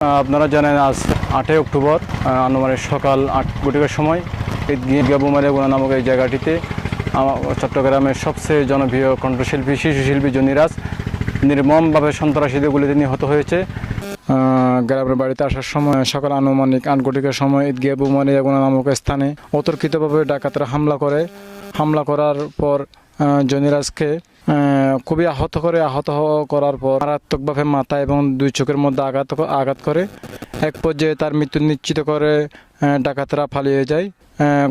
আপনারা জানেন আজ 8 অক্টোবর আনুমানিক সকাল 8 ঘটিকার সময় ঈদগাহ বুমালিয়াগুনা নামক এই জায়গাটিতে চট্টগ্রামের সবচেয়ে জনপ্রিয় কণ্ঠশিল্পী শিশুশিল্পী জনিরাজ নির্মমভাবে সন্ত্রাসীদের গুলিতে নিহত হয়েছে। গ্রামের বাড়িতে আসার সময় সকাল আনুমানিক 8 ঘটিকার সময় ঈদগাহ বুমালিয়াগুনা নামক স্থানে অতর্কিতভাবে ডাকাতরা হামলা করার পর জনিরাজকে খুবই আহত করার পর মারাত্মকভাবে মাথা এবং 2 চোখের মধ্যে আঘাত করে এক পর্যায়ে তার মৃত্যু নিশ্চিত করে ডাকাতরা পালিয়ে যায়।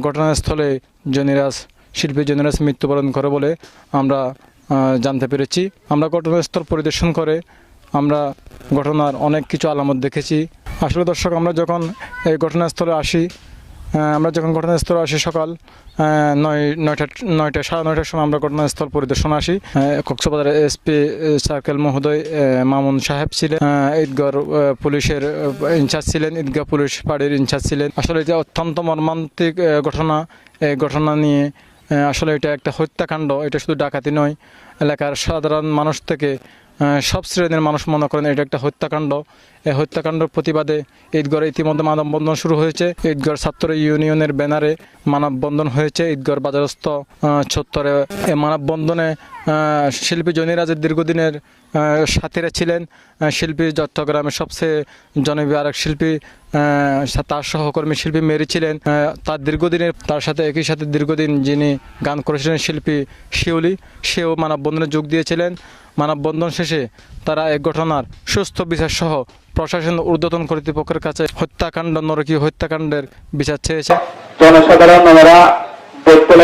ঘটনাস্থলে শিল্পী জনিরাজ মৃত্যুবরণ করে বলে আমরা জানতে পেরেছি। আমরা ঘটনাস্থল পরিদর্শন করে আমরা ঘটনার অনেক কিছু আলামত দেখেছি। আসলে দর্শক, আমরা যখন ঘটনাস্থলে আসি সকাল 9টা সাড়ে 9টার সময় আমরা ঘটনাস্থল পরিদর্শন আসি। কক্সবাজার এসপি সার্কেল মহোদয় মামুন সাহেব ছিলেন, ঈদগাহ পুলিশের ইনচার্জ ছিলেন, ঈদগাহ পুলিশ পাড়ির ইনচার্জ ছিলেন। আসলে এটা অত্যন্ত মর্মান্তিক ঘটনা। এই ঘটনা নিয়ে আসলে এটা একটা হত্যাকাণ্ড। এটা শুধু ডাকাতি নয়, এলাকার সাধারণ মানুষ থেকে সব শ্রেণীর মানুষ মনে করেন এটা একটা হত্যাকাণ্ড। এই হত্যাকাণ্ডের প্রতিবাদে ঈদগাঁর ইতিমধ্যে মানববন্ধন শুরু হয়েছে। ঈদগাঁর ছাত্র ইউনিয়নের ব্যানারে মানববন্ধন হয়েছে ঈদগাঁর বাজারস্থ চত্বরে। এই মানববন্ধনে শিল্পী জনিরাজের দীর্ঘদিনের সাথীরা ছিলেন। শিল্পী চট্টগ্রামের সবচেয়ে জনপ্রিয় আরেক শিল্পী, তার সহকর্মী শিল্পী মেরি ছিলেন। তার সাথে একই সাথে দীর্ঘদিন যিনি গান করেছিলেন শিল্পী শিউলি, সেও মানববন্ধনে যোগ দিয়েছিলেন। মানববন্ধন শেষে তারা এক ঘটনার সুস্থ বিচার সহ প্রশাসন ঊর্ধ্বতন কর্তৃপক্ষের কাছে নরকীয় হত্যাকাণ্ডের বিচার চেয়েছে। জনসাধারণ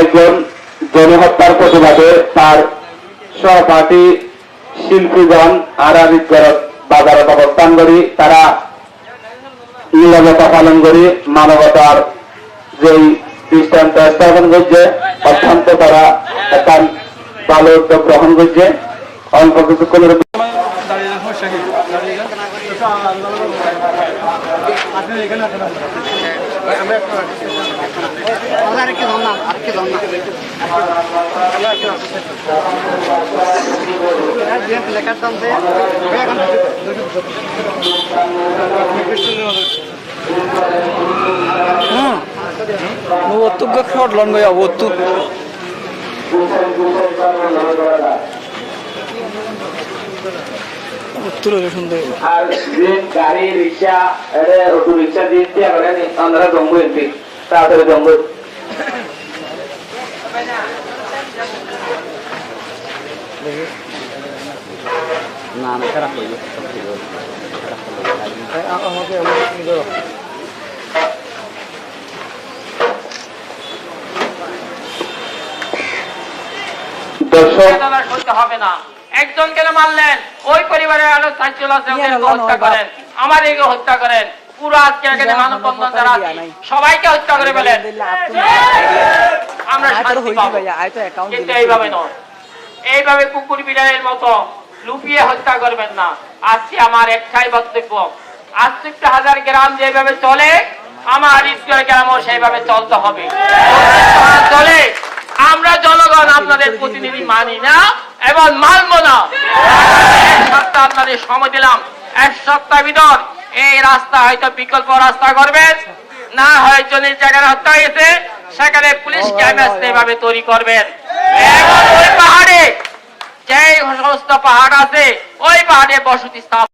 একজন জনহত্যার প্রতিবাদে তার সহপাঠী শিল্পীগণ আর বাজারত অবস্থান করি তারা নীরবতা পালন করি মানবতার যেই দৃষ্টান্ত স্থাপন করছে অত্যন্ত তারা একটা ভালো উদ্যোগ গ্রহণ করছে। অল্প কিছুক্ষণের গাড়ি রিক্সা অটো রিক্সা দিয়ে আমরা জঙ্গল তাড়াতাড়ি জঙ্গল না খারাপ হয়ে আমাকে হবে না। একজনকে মারলেন, ওই পরিবারের আরো 4 জন আছে, হত্যা করেন, আমাদেরকে হত্যা করেন, পুরো আজকে এখানে মানববন্ধন যারা সবাইকে হত্যা করে ফেলেন। আমরা শান্তি পাবো, কিন্তু এইভাবে নয়। এইভাবে কুকুর বিড়ালের মতো লুপিয়ে হত্যা করবেন না। আজকে আমার একটাই বক্তব্য, আজ 1000 গ্রাম যেভাবে চলে আমার ঈদগাহ গ্রামও সেইভাবে চলতে হবে। চলে আমরা জনগণ আপনাদের প্রতিনিধি মানি না এবং মানব না। এক সপ্তাহ আপনাদের সময় দিলাম, 1 সপ্তাহ ভিতর এই রাস্তা হয়তো বিকল্প রাস্তা করবেন, না হয় জনের জায়গায় হত্যা হয়েছে সেখানে পুলিশ ক্যামেরা এভাবে তৈরি করবেন। এবং ওই পাহাড়ে যে সমস্ত পাহাড় আছে ওই পাহাড়ে বসতি স্থাপন